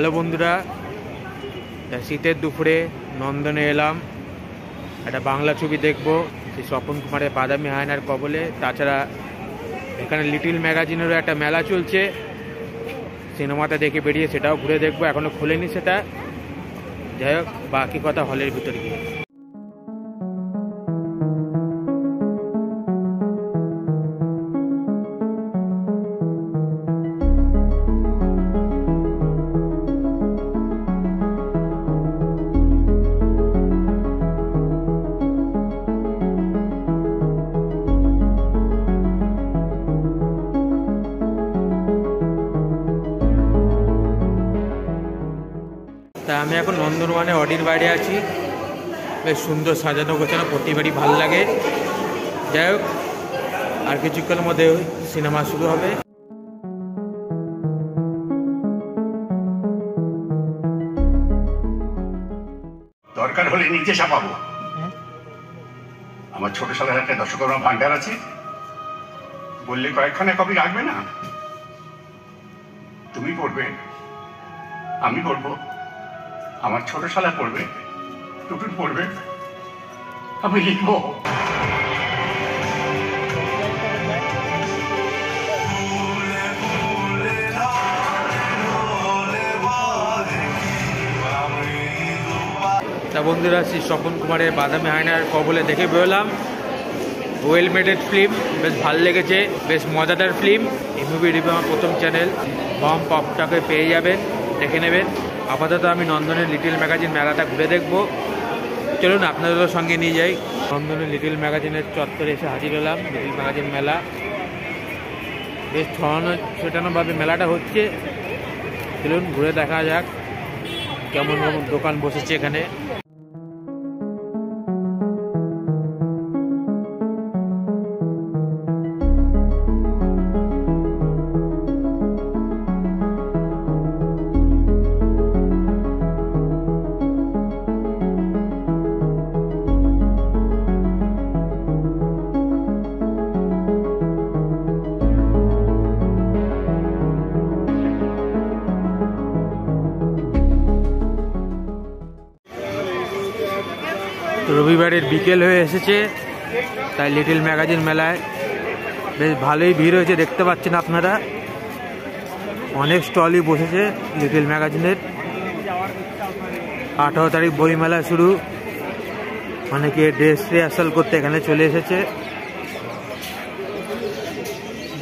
Hello বন্ধুরা, শীতের দুপুরে নন্দনে এলাম। একটা বাংলা ছবি দেখব, সেই স্বপন কুমারের বাদামি হায়নার কবলে। তাছাড়া এখানে লিটিল ম্যাগাজিনেরও একটা মেলা চলছে, সিনেমাটা দেখে বেরিয়ে সেটাও ঘুরে দেখবো। এখনও খুলেনি সেটা। যাই হোক, বাকি কথা হলের ভিতর গিয়ে। তা আমি এখন নন্দনওয়ানে অডির বাইরে আছি। বেশ সুন্দর সাজানো গোছানো, প্রতিবারই ভালো লাগে। যাই হোক, আর কিছুক্ষণের মধ্যে সিনেমা শুরু হবে। দরকার হলে নিচে ছাপাবো। আমার ছোট সালের একটা দর্শকর্মা ভান্ডার আছে, বললে কয়েকখানা কপি রাখবে না? তুমি পড়বে, আমি পড়বো, আমার ছোট শালা পড়বে, টুটুন পড়বে, আমি লিখবো। তা বন্ধুরা, শ্রী স্বপন কুমারের বাদামি হায়নার কবলে দেখে বেরোলাম। ওয়েল মেডেড ফিল্ম, বেশ ভালো লেগেছে, বেশ মজাদার ফিল্ম। এই মুভি রিভিউ আমার প্রথম চ্যানেল বম পপটাকে পেয়ে যাবেন, দেখে নেবেন। আপাতত আমি নন্দনের লিটিল ম্যাগাজিন মেলাটা ঘুরে দেখবো। চলুন আপনাদেরও সঙ্গে নিয়ে যাই। নন্দনের লিটিল ম্যাগাজিনের চত্বরে এসে হাজির হলাম। লিটিল ম্যাগাজিন মেলা বেশ ছড়ানোভাবে মেলাটা হচ্ছে। চলুন ঘুরে দেখা যাক কেমন কেমন দোকান বসেছে এখানে। রবিবারের বিকেল হয়ে এসেছে, তাই লিটিল ম্যাগাজিন মেলায় বেশ ভালোই ভিড় হয়েছে। দেখতে পাচ্ছেন আপনারা, অনেক স্টলই বসেছে লিটিল ম্যাগাজিনের। 18 তারিখ বই মেলা শুরু। অনেকে ড্রেস রিহার্সাল করতে এখানে চলে এসেছে।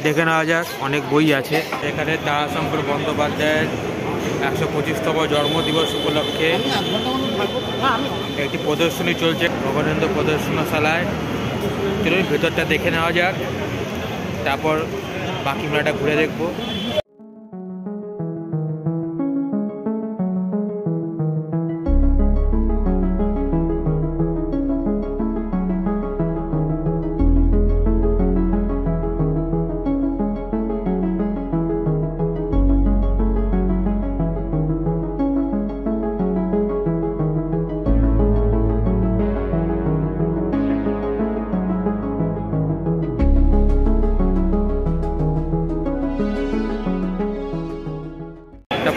দেখে নেওয়া যাক, অনেক বই আছে এখানে। তারাশঙ্কর বন্দ্যোপাধ্যায়ের 125তম জন্মদিবস উপলক্ষে একটি প্রদর্শনী চলছে ভগনেন্দ্র প্রদর্শনশালায়। চলুন ভেতরটা দেখে নেওয়া যাক, তারপর বাকি মেলাটা ঘুরে দেখবো।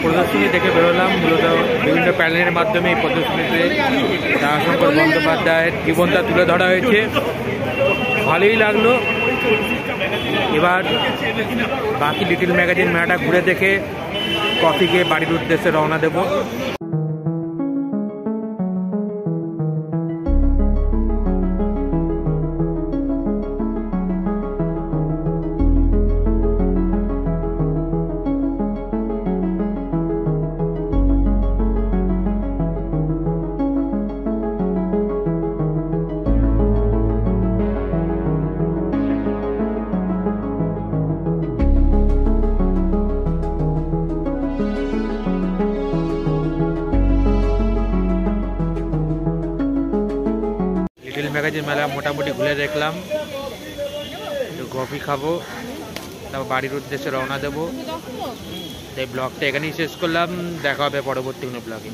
প্রদর্শনী দেখে বেরোলাম। মূলত বিভিন্ন প্যানেলের মাধ্যমে এই প্রদর্শনীতে তারাশঙ্কর বন্দ্যোপাধ্যায়ের জীবনটা তুলে ধরা হয়েছে। ভালোই লাগলো। এবার বাকি লিটিল ম্যাগাজিন মেলাটা ঘুরে দেখে কফি খেয়ে বাড়ির উদ্দেশ্যে রওনা দেবো। লিটিল ম্যাগাজিন মেলা মোটামুটি ঘুরে দেখলাম। একটু কফি খাবো, তারপর বাড়ির উদ্দেশ্যে রওনা দেবো। এই ব্লগটা এখানেই শেষ করলাম। দেখা হবে পরবর্তী কোনো ব্লগে।